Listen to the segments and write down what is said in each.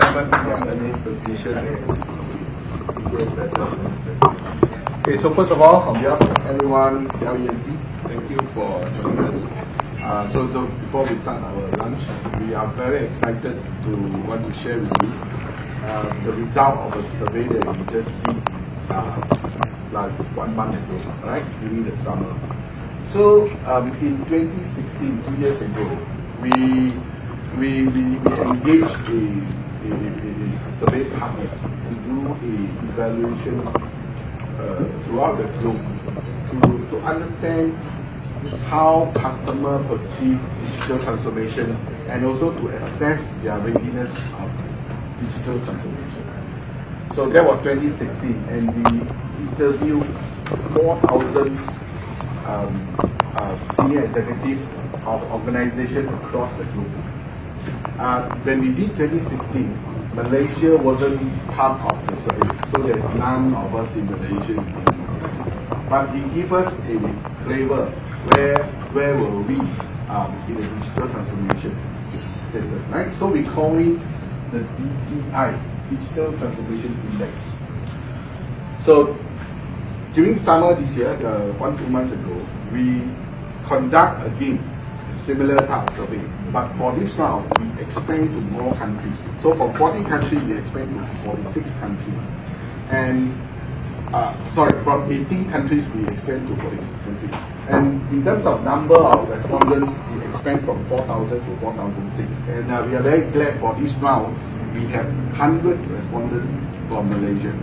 any position. Okay, so first of all, on behalf of everyone, LENC, thank you for joining us. So before we start our lunch, we are very excited to want to share with you the result of a survey that we just did like 1 month ago, right, during the summer. So in 2016, 2 years ago, we engaged a survey partner to do an evaluation throughout the globe to understand how customers perceive digital transformation and also to assess their readiness of digital transformation. So that was 2016, and we interviewed 4,000 senior executives of organizations across the globe. When we did 2016, Malaysia wasn't part of the survey, so there's none of us in Malaysia. But it gave us a flavor where were we in the digital transformation status, right? So we call it the DTI, Digital Transformation Index. So during summer this year, 1-2 months ago, we conduct again a similar type of survey. But for this round, we expand to more countries. So from 40 countries, we expand to 46 countries. And from 18 countries, we expand to 46 countries. And in terms of number of respondents, we expand from 4,000 to 4,006. And we are very glad for this round, we have 100 respondents from Malaysia.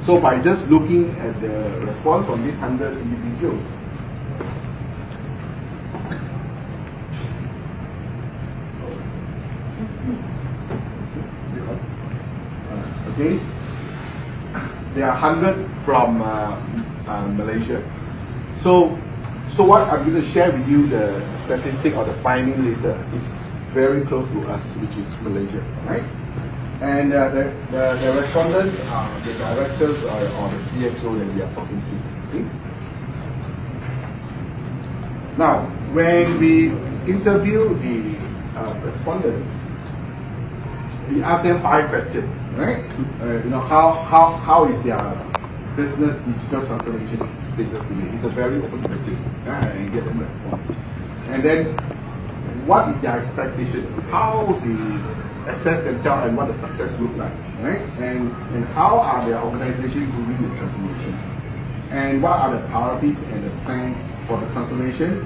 So by just looking at the response from these 100 individuals, okay, there are 100 from Malaysia. So what I'm going to share with you, the statistic or the finding later, is very close to us, which is Malaysia, right? And the respondents are the directors or the CXO that we are talking to. Okay? Now, when we interview the respondents, we ask them 5 questions, right? How is their business digital transformation status today? It's a very open question, and get them response. And then, what is their expectation? How they assess themselves and what the success look like, right? And how are their organizations doing the transformation? And what are the priorities and the plans for the transformation?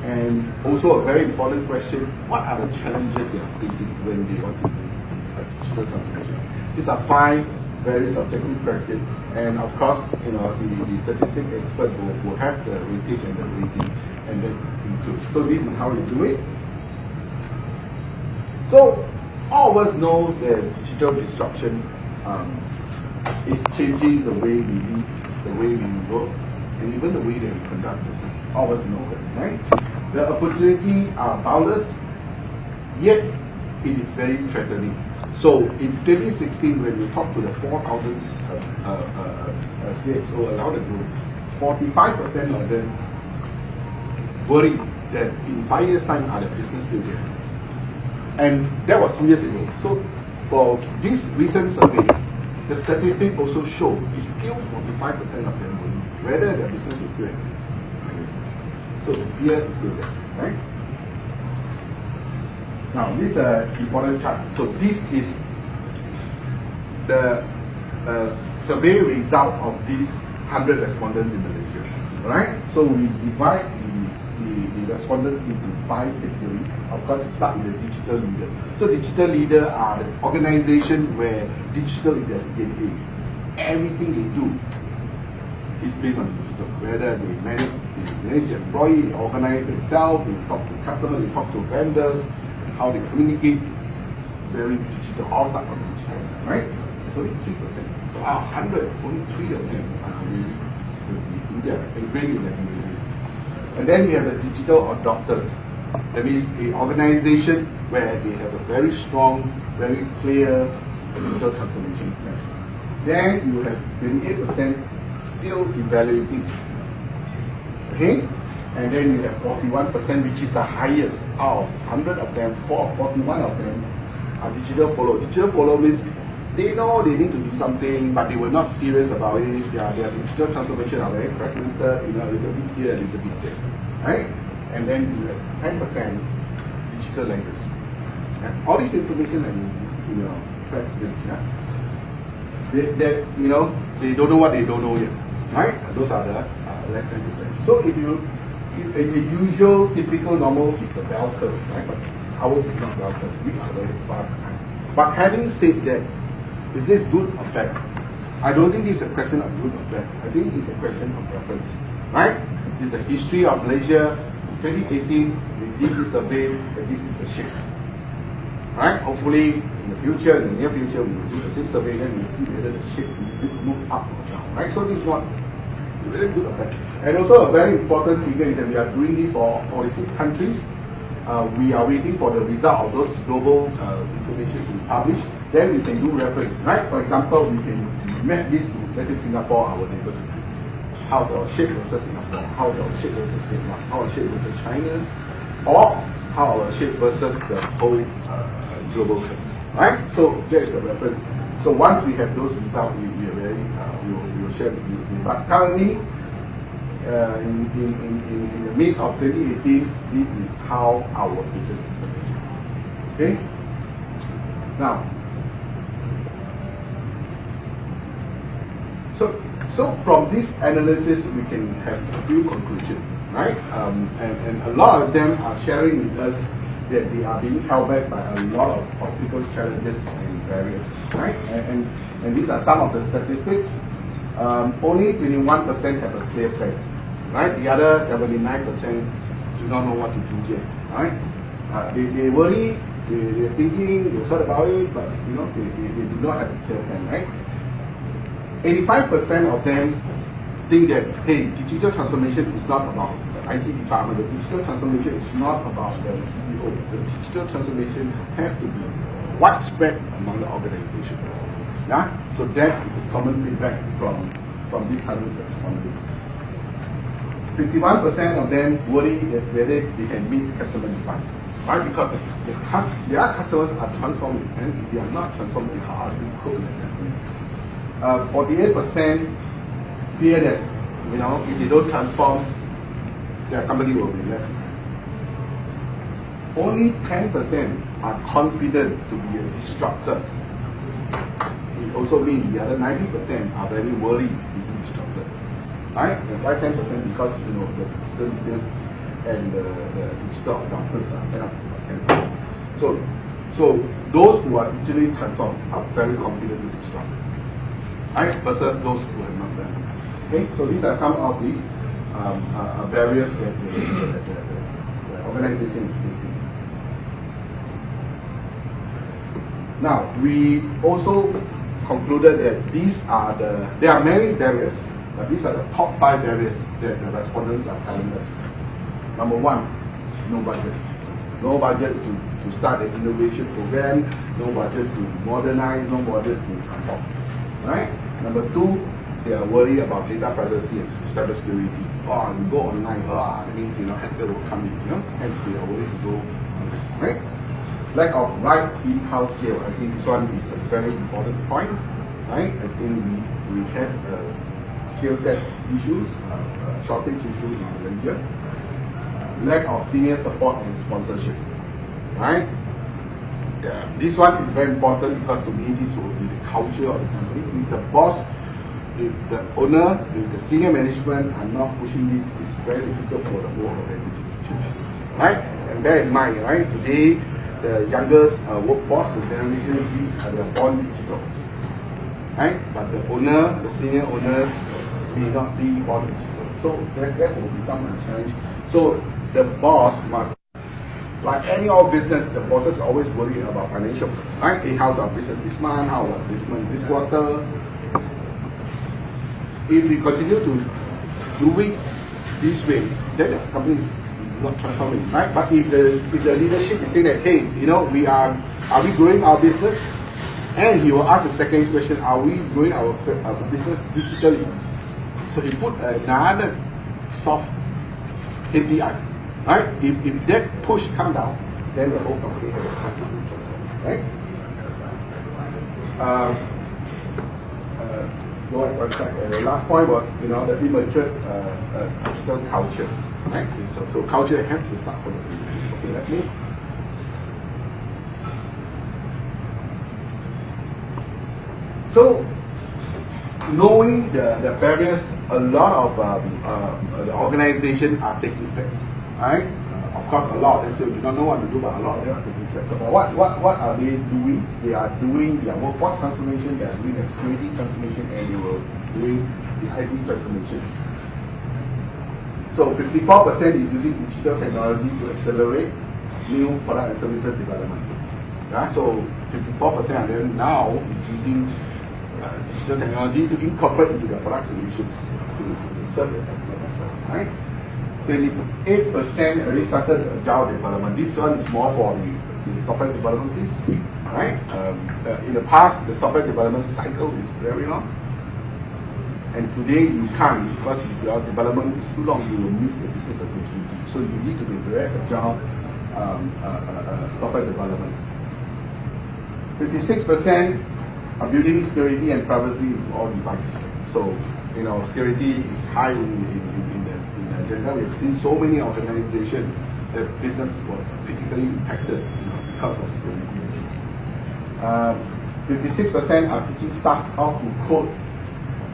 And also a very important question, what are the challenges they are facing when they want to do digital transformation? These are 5 very subjective questions, and of course, the statistic expert will have the weightage and the rating, and then include. So this is how we do it. So all of us know that digital disruption is changing the way we live, the way we work, and even the way that we conduct business. All of us know that, right? The opportunities are boundless, yet it is very threatening. So in 2016, when we talked to the 4,000 CXO around the globe, 45% of them worried that in 5 years' time, are the business still there? And that was 2 years ago. So for this recent survey, the statistics also show it's still 45% of them worried whether their business will still exist. So the fear is still there, right? Now, this is an important chart. So this is the survey result of these 100 respondents in Malaysia. Right? So we divide the respondents into 5 categories. Of course, it starts with the digital leader. So digital leader are the organization where digital is their DNA. Everything they do is based on digital. Whether they manage employees, they organize themselves, they talk to customers, they talk to vendors, how they communicate, very digital, all start from digital, right? It's only 3%. So out of 100, only 3 of them are really in their And then we have the digital adopters. That means an organization where they have a very strong, very clear digital transformation plan. Then you have 28% still evaluating. Okay? And then you have 41%, which is the highest. Out of 100 of them, 41 of them digital follow. Digital follow means they know they need to do something, but they were not serious about it. Their digital transformation are very fragmented, a little bit here, a little bit there, right? And then you have 10% digital legacy. And all this information in your president, they don't know what they don't know yet, right? Those are the less than 10%. So if you a usual, typical, normal is a bell curve, right? But ours is not bell curve. We are very far behind. But having said that, is this good or bad? I don't think it's a question of good or bad. I think it's a question of preference, right? It's a history of Malaysia. 2018, we did this survey, and this is the shape, right? Hopefully, in the future, in the near future, we will do the same survey, then we'll see whether the shape will move up or down, right? So this is not very good or bad. And also a very important figure is that we are doing this for 46 countries. We are waiting for the result of those global information to be published. Then we can do reference, right? For example, we can map this to, let's say, Singapore, our neighbor country. How's our shape versus Singapore? How's our shape versus Vietnam? How our shape versus China? Or how our shape versus the whole global country, right? So there is a reference. So once we have those results, we will share with you. But currently, in the mid of 2018, this is how our status is. Okay? Now, so from this analysis, we can have a few conclusions, right? And a lot of them are sharing with us that they are being held back by a lot of obstacles, challenges, and barriers, right? And these are some of the statistics. Only 21% have a clear plan, right? The other 79% do not know what to do yet, right? They worry, they're thinking, they've heard about it, but they do not have a clear plan, right? 85% of them think that, hey, digital transformation is not about the IT department. The digital transformation is not about the CEO. The digital transformation has to be widespread among the organization. Yeah? So that is a common feedback from these 100 respondents. 51% of them worry that whether they can meet customer demand. Right? Because their customers are transforming, and if they are not transforming, how are they cope with that? 48% fear that if they don't transform, their company will be left. Only 10% are confident to be a disruptor. It also means the other 90% are very worried to be disrupted. Right? And why 10%? Because the digital leaders and the digital adopters are 10%. So those who are digitally transformed are very confident to disrupt. Right? Versus those who have not done. Okay, so these are some of the barriers that the organization is facing. Now, we also concluded that there are many barriers, but these are the top 5 barriers that the respondents are telling us. Number 1, no budget. No budget to start an innovation program, no budget to modernize, no budget to transform. Right? Number 2, they are worried about data privacy and cybersecurity. Oh, you go online, that means hacker will come in, hence they are worried to go online. Right? Lack of right in-house skill. I think this one is a very important point. Right? I think we have skill set issues, shortage issues in Malaysia. Lack of senior support and sponsorship. Right? This one is very important because to me this will be the culture of the company. If the boss, if the owner, if the senior management are not pushing this, it's very difficult for the whole organization to change. Right? And bear in mind, right? Today, the youngest workforce, the generation Z, they are born digital. Right? But the owner, the senior owners may not be born digital. So that will become a challenge. So the boss must, like any old business, the bosses are always worried about financial. Right? Hey, how's our business this month? How our business this quarter? If we continue to do it this way, then the company is not transforming. Right? But if the leadership is saying that, hey, are we growing our business? And he will ask the second question, are we growing our business digitally? So he put another soft KPI. Right? If that push come down, then the whole company has a chance to do transform. Right? Go ahead, one second. The last point was, the immature digital culture, right? So culture has to start from the beginning. Okay, let's move. So, knowing the barriers, a lot of the organizations are taking steps, right? Of course, a lot of them still do not know what to do, but a lot of them are taking steps. But what are they doing? They are doing their workforce transformation, they are doing their security transformation, and they were doing the IT transformation. So 54% is using digital technology to accelerate new product and services development. Yeah? So 54% of them now is using digital technology to incorporate into their product solutions to serve the customer better. Right? 28% already started agile development. This one is more for the software development piece. Right? In the past, the software development cycle is very long. And today you can't, because if your development is too long, you will miss the business opportunity. So you need to be very agile software development. 56% are building security and privacy in all devices. So, security is high in the agenda. We have seen so many organizations that business was critically impacted because of security issues. 56% are teaching staff how to code.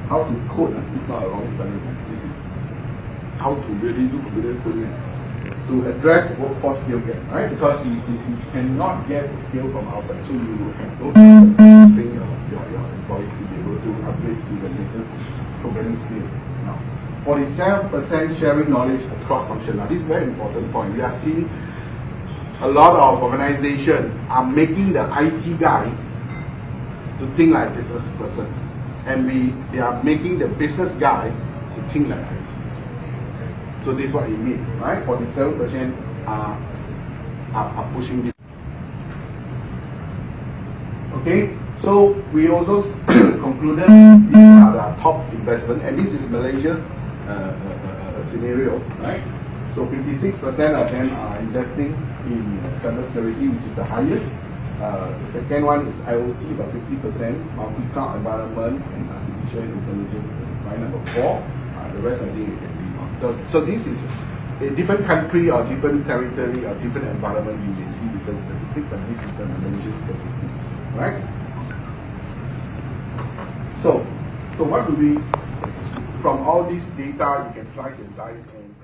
How to code, it's not a wrong spelling. This is how to really do computer coding to address workforce skill gap, right? Because you cannot get skill from outside, so you have to train your employees to be able to upgrade to the latest programming skill. Now, 47% sharing knowledge across functions. Now, this is a very important point. We are seeing a lot of organizations are making the IT guy to think like a business person. And they are making the business guy to think like IT. So this is what it means, right? 47% are pushing this. Okay, so we also concluded these are the top investment, and this is Malaysia scenario, right? So 56% of them are investing in cybersecurity, which is the highest. The second one is IoT, about 50%, multi-cloud environment and artificial intelligence, right? Number 4. The rest I think it can be on. So this is a different country or different territory or different environment, you may see different statistics, but this is the Malaysian statistics, right? So what do we, from all this data, you can slice and dice and